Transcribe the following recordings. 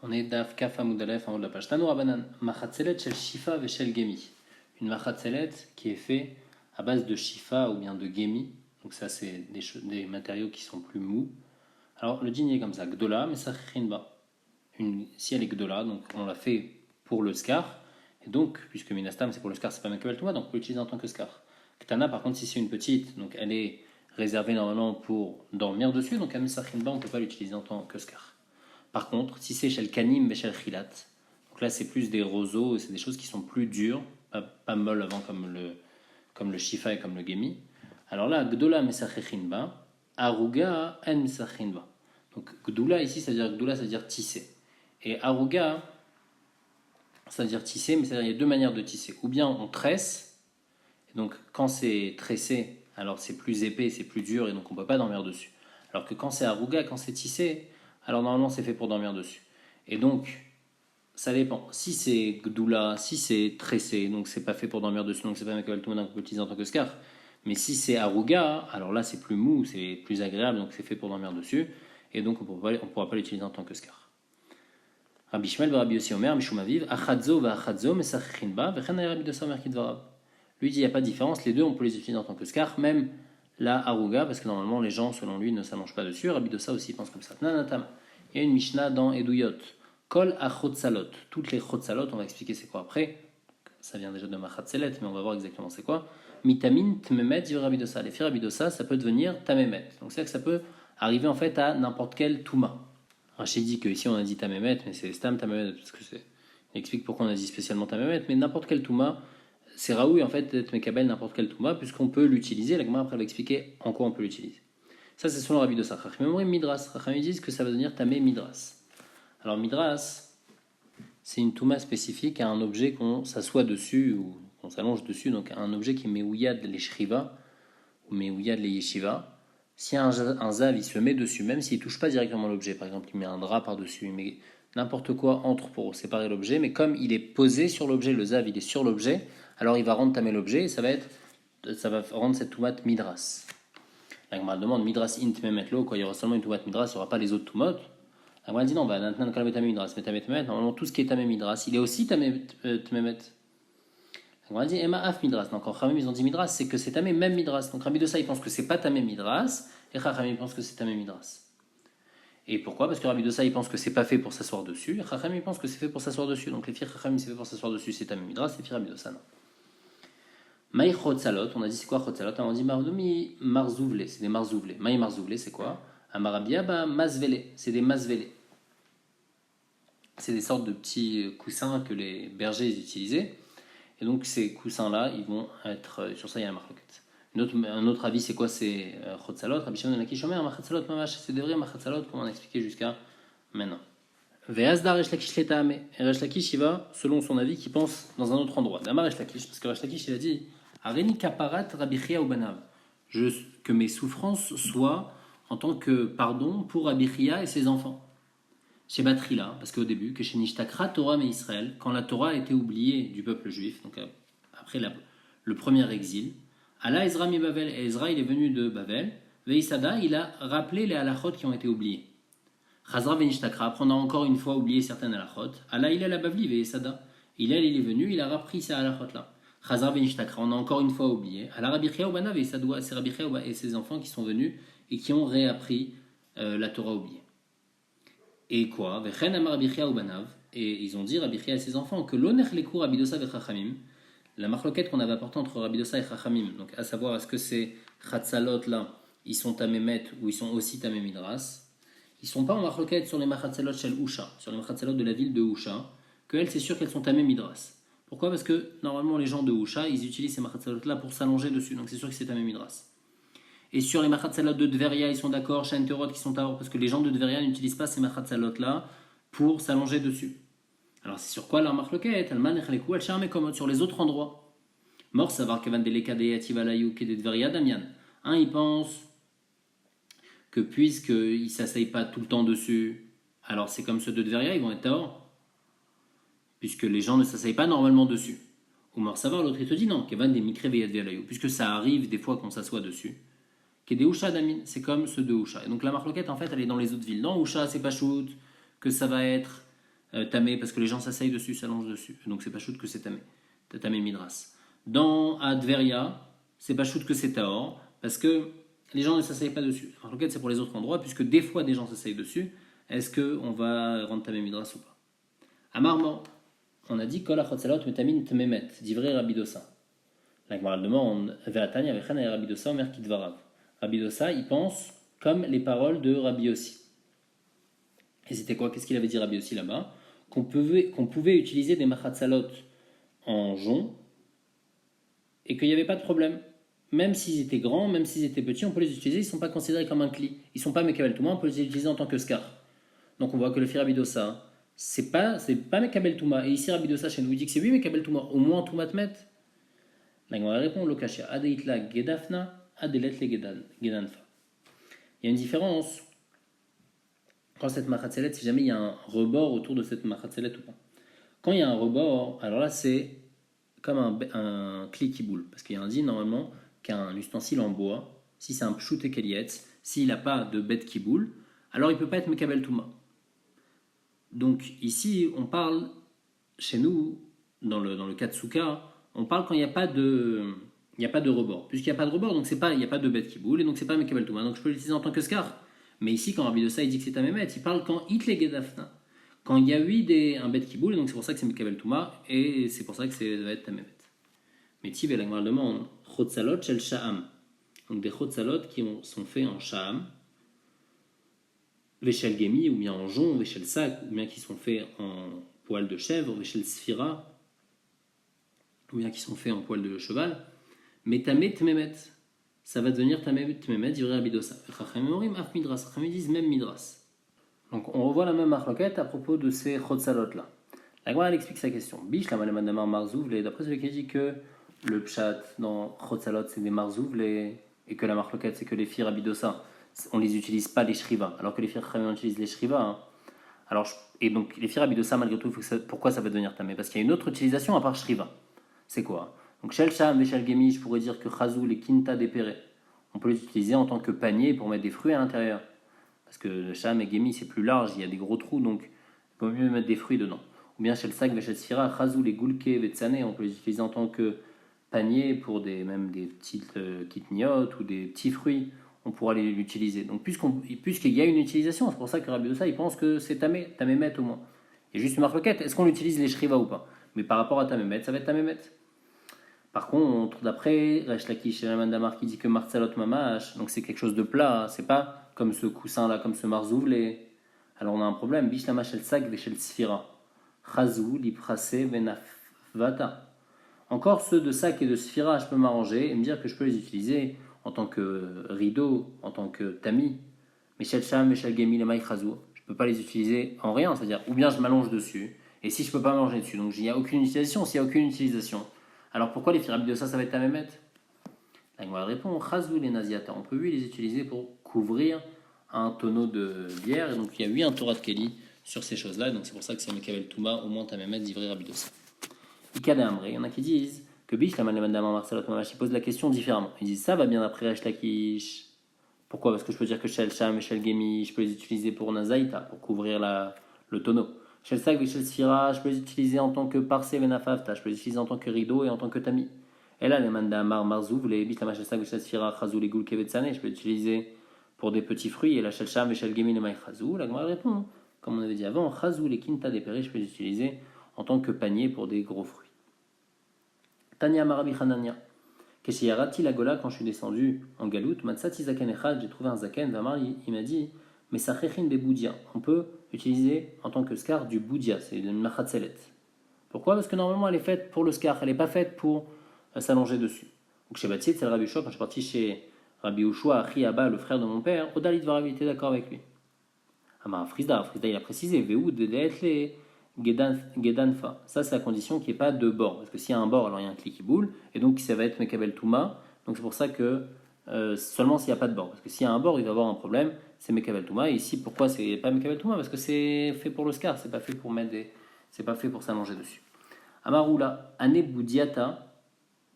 On est Daf Kaf Amud Aleph en haut de la page. Tanu Rabanan, Machatzelet shel Shifa ve shel Gemi. Une Machatzelet qui est fait à base de Shifa ou bien de Gemi. Donc ça c'est des matériaux qui sont plus mous. Alors le dîner est comme ça, Gdola, mais ça Ba. Si elle est Gdola, donc on l'a fait pour le Scar. Et donc, puisque Minastam c'est pour le Scar, c'est pas Mekabel Touma, donc on peut l'utiliser en tant que Scar. Ktana par contre, si c'est une petite, donc elle est réservée normalement pour dormir dessus, donc à Ba on ne peut pas l'utiliser en tant que Scar. Par contre, si c'est chez le Kanim et chez le Khilat, donc là c'est plus des roseaux, c'est des choses qui sont plus dures, pas molles avant comme le Shifa et comme le Gemi. Alors là, Gdola Mesachechinba, Aruga En Mesachinba. Donc Gdoula ici, ça veut dire tisser. Et Aruga, ça veut dire tisser, mais c'est-à-dire il y a deux manières de tisser. Ou bien on tresse, et donc quand c'est tressé, alors c'est plus épais, c'est plus dur, et donc on ne peut pas dormir dessus. Alors que quand c'est Aruga, quand c'est tissé, alors normalement c'est fait pour dormir dessus. Et donc, ça dépend. Si c'est Gdoula, si c'est tressé, donc c'est pas fait pour dormir dessus, donc c'est pas Mekabel Touma, donc on peut l'utiliser en tant que scar. Mais si c'est Aruga, alors là c'est plus mou, c'est plus agréable, donc c'est fait pour dormir dessus, et donc on ne pourra pas l'utiliser en tant que scar. Rabbi Shmuel Rabbi Yossi Omer, Mishum Aviv, Achadzo va Achadzo, Mesachechin ba, Vechen Rabbi Dosa Omer Kidvarav. Lui dit il n'y a pas de différence, les deux on peut les utiliser en tant que scar, même la Aruga, parce que normalement les gens selon lui ne s'allongent pas dessus. Rabbi Dosa aussi pense comme ça. Nanatam. Il y a une Mishnah dans Eduyot. Kol achotsalot. Toutes les chotsalot, on va expliquer c'est quoi après. Ça vient déjà de Machatzelet, mais on va voir exactement c'est quoi. Mitamin tmemet dit Rabbi Dosa. Les filles Rabbi Dosa, ça peut devenir tamemet. Donc c'est que ça peut arriver en fait à n'importe quel touma. Rachid dit qu'ici on a dit tamemet, mais c'est stam tamemet, parce que c'est. Il explique pourquoi on a dit spécialement tamemet, mais n'importe quel touma, c'est raoui en fait d'être mekabel n'importe quel touma, puisqu'on peut l'utiliser. La Gemara après va expliquer en quoi on peut l'utiliser. Ça, c'est selon Rabbi Dosa. Chachamim Midras. Chachamim disent que ça va devenir tamé Midras. Alors, Midras, c'est une touma spécifique à un objet qu'on s'assoit dessus ou qu'on s'allonge dessus, donc un objet qui met ouïad les shriva ou met ouïad les yeshiva. Si un zav il se met dessus, même s'il ne touche pas directement l'objet, par exemple, il met un drap par-dessus, il met n'importe quoi entre pour séparer l'objet, mais comme il est posé sur l'objet, le zav il est sur l'objet, alors il va rendre tamé l'objet et ça va rendre cette toumat Midras. La Gemara demande Midras int memetlo, quoi, il y aura seulement une toumat Midras, il n'y aura pas les autres toumot. La Gemara dit non, bah maintenant quand tamé Midras, mais tamé Tmemet, normalement tout ce qui est tamé Midras, il est aussi tamé Tmemet. La Gemara dit Emma af Midras, donc quand Khamim ils ont dit Midras, c'est que c'est tamé même Midras. Donc Rabbi Dosa il pense que c'est pas tamé Midras, et Khamim pense que c'est tamé Midras. Et pourquoi? Parce que Rabbi Dosa il pense que c'est pas fait pour s'asseoir dessus, et Khamim pense que c'est fait pour s'asseoir dessus. Donc les filles Khamim c'est fait pour s'asseoir dessus, c'est tamé Midras, les filles Rabbi Dosa non. Maï Chotsalot, on a dit c'est quoi Chotsalot? On a dit Mardoumi Marzouvlé, c'est des Marzouvlés. Maï Marzouvlé, c'est quoi? Amarabia, bah Mazvélé, c'est des Mazvélés. C'est des sortes de petits coussins que les bergers utilisaient. Et donc ces coussins-là, ils vont être. Sur ça, il y a la marloquette. Un autre avis, c'est quoi? C'est Chotsalot. Rabbi Shimon ben Lakish Omer, Machatsalot Mamash, c'est des vrais Machatsalot, comme on a expliqué jusqu'à maintenant. Ve'azdar Resh Lakish l'eta'ame. Et Resh Lakish, il va, selon son avis, qui pense dans un autre endroit. D'Amar Resh Lakish, parce que Resh Lakish, il a dit Areni kaparat Rabbi Chia ou Banav. Que mes souffrances soient en tant que pardon pour Rabbi Chia et ses enfants. Chez Batrila, parce qu'au début, que chez Nishtakra Torah mais Israël, quand la Torah a été oubliée du peuple juif, donc après le premier exil, Allah Ezra mi Bavel, et Ezra il est venu de Bavel, Veisada il a rappelé les halachot qui ont été oubliés. Chazra Venishtakra, après on a encore une fois oublié certaines halachot. Allah il a la Bavli Veisada, il est venu, il a repris ces halachot là. Chazra Venishtakra, on a encore une fois oublié. Allah Rabbi Chia Ubana Veisadwa, c'est Rabbi Chia et ses enfants qui sont venus et qui ont réappris la Torah oubliée. Et quoi? Et ils ont dit Rabbi Chia et ses enfants que l'onech lekou Rabbi Dosa et Chachamim, la marloquette qu'on avait apportée entre Rabbi Dosa et Chachamim, donc à savoir est-ce que ces Chatzalot là, ils sont tamémet ou ils sont aussi tamé midras, ils sont pas en marloquette sur les Machatzalot shel Usha, sur les Machatzalot de la ville de Usha, qu'elles c'est sûr qu'elles sont tamé midras. Pourquoi? Parce que normalement les gens de Usha, ils utilisent ces Machatzalot là pour s'allonger dessus, donc c'est sûr que c'est tamé midras. Et sur les Machatzalot de Dveria, ils sont d'accord, Shen Terot qui sont d'accord, parce que les gens de Dveria n'utilisent pas ces Machatzalot là pour s'allonger dessus. Alors c'est sur quoi leur marloquette? Alman echlekou al charme comme sur les autres endroits. Mort savoir que van delekadei ativalayou que de Dveria Damian. Un il pense que puisqu'ils ne s'asseyent pas tout le temps dessus, alors c'est comme ceux de Dveria, ils vont être tort, puisque les gens ne s'asseyent pas normalement dessus. Ou mort savoir, l'autre il te dit non, que van des mikreveyalayou, puisque ça arrive des fois qu'on s'assoit dessus. Des Usha Damin, c'est comme ceux de Usha. Et donc la marloquette, en fait, elle est dans les autres villes. Dans Usha, c'est pas shoot, que ça va être tamé parce que les gens s'asseyent dessus, s'allongent dessus. Donc c'est pas shoot que c'est tamé. Tamé midras. Dans Adveria, c'est pas shoot que c'est taor parce que les gens ne s'asseyent pas dessus. En fait, c'est pour les autres endroits, puisque des fois des gens s'asseyent dessus. Est-ce qu'on va rendre tamé midras ou pas? Amarmor, on a dit kol achotzelot metamin tmemet, divrei Rabidosa. La Gemara demande ve'atanya ve'chan et Rabidosa omer kidvarav. Rabidosa, il pense comme les paroles de Rabbi Yossi. Et c'était quoi? Qu'est-ce qu'il avait dit Rabbi Yossi là-bas? Qu'on pouvait utiliser des machatzalot en jonc et qu'il n'y avait pas de problème. Même s'ils étaient grands, même s'ils étaient petits, on peut les utiliser, ils ne sont pas considérés comme un cli. Ils ne sont pas mekabel touma, on peut les utiliser en tant que scar. Donc on voit que le fir Rabidosa, c'est pas mekabel touma. Et ici Rabidosa chez nous, il dit que c'est oui mekabel touma, au moins touma tmet. La Gemara répond lokashia adeitla gedafna adelet le gedanfa. Il y a une différence quand cette machatzelet, si jamais il y a un rebord autour de cette machatzelet ou pas. Quand il y a un rebord, alors là c'est comme un cli qui boule, parce qu'il y a un dit normalement qu'un ustensile en bois, si c'est un pshut et kelietz, s'il n'a pas de bête qui boule, alors il ne peut pas être mekabel touma. Donc ici on parle, chez nous, dans le cas de souka, on parle quand il n'y a pas de rebord. Puisqu'il n'y a pas de rebord, donc il n'y a pas de bête qui boule, et donc c'est pas mekabel touma. Donc je peux l'utiliser en tant que scar. Mais ici, quand Rabbi Dossa il dit que c'est un mémet, il parle quand it le gedafna. Quand il y a eu un bête qui boule, et donc c'est pour ça que c'est mekabel touma, et c'est pour ça que ça va être un mémet. Mais Tiv et la Gemara demande chotzalot shel sha'am. Donc des chotzalot qui sont faits en sha'am, veshel gemi, ou bien en jonc, veshel sac, ou bien qui sont faits en poil de chèvre, veshel sphira, ou bien qui sont faits en poil de cheval, mais tamé tmemet. Ça va devenir tamé tmemet, divrei Rabbi Dossa. Chachamim af midras, Chachamim disent même midras. Donc on revoit la même marloquette à propos de ces chotzalot là. La Gemara explique sa question. Bish la malemandamar marzouvle, d'après celui qui dit que le pshat dans chotzalot c'est des marzouvle et que la marloquette c'est que les filles Rabbi Dossa, on les utilise pas les shriva, alors que les filles Chachamim utilisent les shriva. Hein. Alors, et donc les filles Rabbi Dossa malgré tout, pourquoi ça va devenir tamé? Parce qu'il y a une autre utilisation à part shriva. C'est quoi? Donc shel sham et shel gemi, je pourrais dire que chazou les kinta dépéré, on peut les utiliser en tant que panier pour mettre des fruits à l'intérieur. Parce que le sham et gemi c'est plus large, il y a des gros trous, donc il vaut mieux mettre des fruits dedans. Ou bien shel sak veshel sfira, chazou les gulke vetsane, on peut les utiliser en tant que panier pour même des petites kitniotes ou des petits fruits, on pourra l'utiliser. Donc puisqu'il y a une utilisation, c'est pour ça que Rabbi Dossa il pense que c'est tamémet au moins. Il y a juste une marloquette, est-ce qu'on utilise les shriva ou pas? Mais par rapport à tamémet, ça va être tamémet. Par contre, d'après Resh Lakish et Ramandamar qui dit que Martzalot Mamash, donc c'est quelque chose de plat, c'est pas comme ce coussin-là, comme ce marzouvlé. Alors on a un problème. Bish Lamash El Sag Veshel Sfira. Chazou, Liprase, Venafvata. Encore ceux de sac et de sphira, je peux m'arranger et me dire que je peux les utiliser en tant que rideau, en tant que tamis. Mais Shel Sham, Shel Gemi, les maïs Chazou, je peux pas les utiliser en rien, c'est-à-dire ou bien je m'allonge dessus, et si je peux pas m'allonger dessus, donc il n'y a aucune utilisation, s'il n'y a aucune utilisation. Alors pourquoi les firabis de ça va être à mémet? La Gemara répond Chazou les naziata. On peut lui les utiliser pour couvrir un tonneau de bière. Et donc il y a 8 un Torah de Keli sur ces choses-là. Donc c'est pour ça que c'est Mekavel Touma, au moins Tamémet, d'ivrer Rabbi Dossa. Ikade Amré, il y en a qui disent que Bish, la Malemandama Marsalot Mamash, ils posent la question différemment. Ils disent ça va bien après Resh Lakish. Pourquoi? Parce que je peux dire que Shel Sham et Shel Gemi, je peux les utiliser pour Nazaïta, pour couvrir le tonneau. Shel Sak et Shel Sfira, je peux les utiliser en tant que Parse Venafavta, je peux les utiliser en tant que rideau et en tant que tamis. Et là, les Manda Mar Marzouv, les Bish, la Shel Sak et Shel Sfira, Chazou, les Gulkevetsane, je peux les utiliser pour des petits fruits. Et la Shel Sham et Shel Gemi, les Maï Chazou, la Gemara répond, comme on avait dit avant, Chazou, les Kinta dépérés, je peux les utiliser en tant que panier pour des gros fruits. Tanya Marabi Hanania. Keshiyarati la Gola, quand je suis descendu en Galout, Matsati Zaken Echad, j'ai trouvé un Zaken, Vamar, il m'a dit, mais ça Chechin be Boudia. On peut utiliser en tant que scar du Boudia, c'est une Machatzelet. Pourquoi? Parce que normalement elle est faite pour le scar, elle n'est pas faite pour s'allonger dessus. Donc chez Batit, c'est le Rabbi Ushua, quand je suis parti chez Rabbi Ushua, Achi Abba, le frère de mon père, Odalit Varav était d'accord avec lui. Amar Frisda il a précisé, Veoud Dedetle Gedanfa. Ça, c'est la condition qu'il n'y ait pas de bord. Parce que s'il y a un bord, alors il y a un cli qui boule. Et donc, ça va être Mekabel Touma. Donc, c'est pour ça que seulement s'il n'y a pas de bord. Parce que s'il y a un bord, il va y avoir un problème. C'est Mekabel Touma. Et ici, pourquoi c'est pas Mekabel Touma? Parce que c'est fait pour le scar. C'est pas fait pour c'est pas fait pour s'allonger dessus. Amaroula, Ane Boudiata,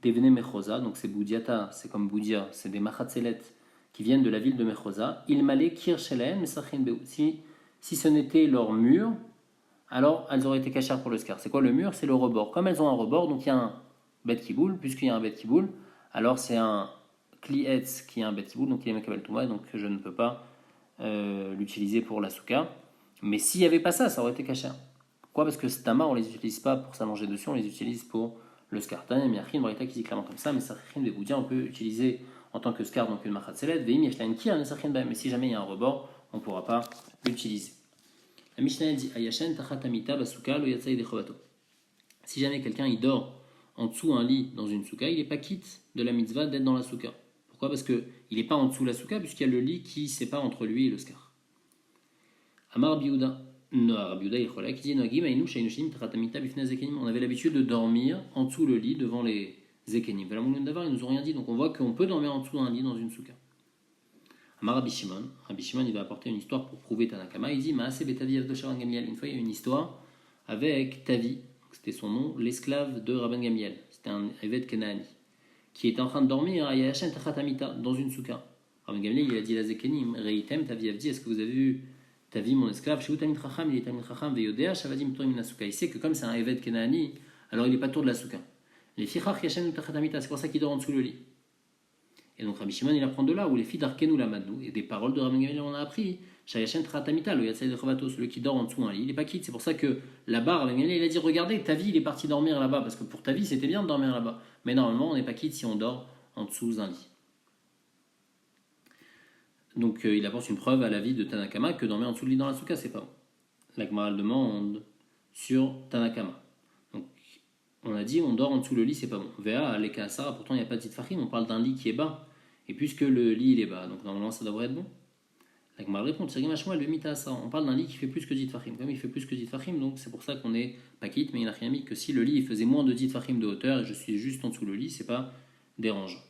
Devene Mechosa. Donc, c'est Boudiata, c'est comme Boudia. C'est des Machatzelet qui viennent de la ville de Mechosa. Il m'allait Kirshelen, Mesachin Beu. Si ce n'était leur mur, alors elles auraient été cachères pour le scar. C'est quoi le mur? C'est le rebord. Comme elles ont un rebord, donc il y a un bet qui boule, puisqu'il y a un bet qui boule, alors c'est un klietz qui est un bet qui boule, donc il est mekabel touma, donc je ne peux pas l'utiliser pour la souka. Mais s'il n'y avait pas ça, ça aurait été cachère. Pourquoi? Parce que ces tamas, on ne les utilise pas pour s'allonger dessus, on les utilise pour le scar. Tanya Miachin, Marita qui dit clairement comme ça, mais Sachin de Boudia, on peut utiliser en tant que scar, donc une machatzelet, Veim Yashlan Kir, mais si jamais il y a un rebord, on ne pourra pas l'utiliser. La Mishnah dit Ayashen Tachatamita Basuka lo Yatsai de Chovato. Si jamais quelqu'un il dort en dessous un lit dans une souka, il n'est pas quitte de la mitzvah d'être dans la souka. Pourquoi? Parce qu'il n'est pas en dessous de la souka, puisqu'il y a le lit qui sépare entre lui et le scar. Amar Biouda. On avait l'habitude de dormir en dessous le lit devant les zekenim. Ils nous ont rien dit, donc on voit qu'on peut dormir en dessous d'un lit dans une souka. Amar Rabbi Shimon, il va apporter une histoire pour prouver Tanakama. Il dit Maase Betavi Avdo Sharan Gamiel. Une fois, il y a une histoire avec Tavi, c'était son nom, l'esclave de Rabban Gamiel. C'était un évêque Kenaani qui était en train de dormir à Yashen Tachatamita dans une souka. Rabban Gamiel, il a dit à la zekenim Reitem Tavi Avdi, est-ce que vous avez vu Tavi, mon esclave, il est Tamid Chacham, Veyodea, Shavadim Torim la souka. Il sait que comme c'est un évêque Kenaani, alors il n'est pas tour de la souka. Les Fichach Yashen Tachatamita, c'est pour ça qu'il dort en dessous le lit. Et donc Rabbi Shimon il apprend de là où les filles d'Arkenu la Madou et des paroles de Rabban Gamliel on a appris Shayashen Tratamita le Yatsai de Chovato, celui qui dort en dessous un lit, il n'est pas quitte. C'est pour ça que là-bas Rabban Gamliel il a dit regardez Tavi il est parti dormir là-bas parce que pour Tavi c'était bien de dormir là-bas, mais normalement on n'est pas quitte si on dort en dessous un lit. Donc il apporte une preuve à l'avis de Tanakama que dormir en dessous le lit dans la souka c'est pas bon. La Gemara demande sur Tanakama. Donc on a dit on dort en dessous le lit c'est pas bon. Véa Aleka Asara, pourtant il n'y a pas de Titfachim, on parle d'un lit qui est bas. Et puisque le lit il est bas, donc normalement ça devrait être bon. La Gemara répond, on parle d'un lit qui fait plus que 10 Tfachim. Comme il fait plus que 10 Tfachim, donc c'est pour ça qu'on est pas quitte, mais il n'a rien mis que si le lit il faisait moins de 10 Tfachim de hauteur et je suis juste en dessous le lit, c'est pas dérangeant.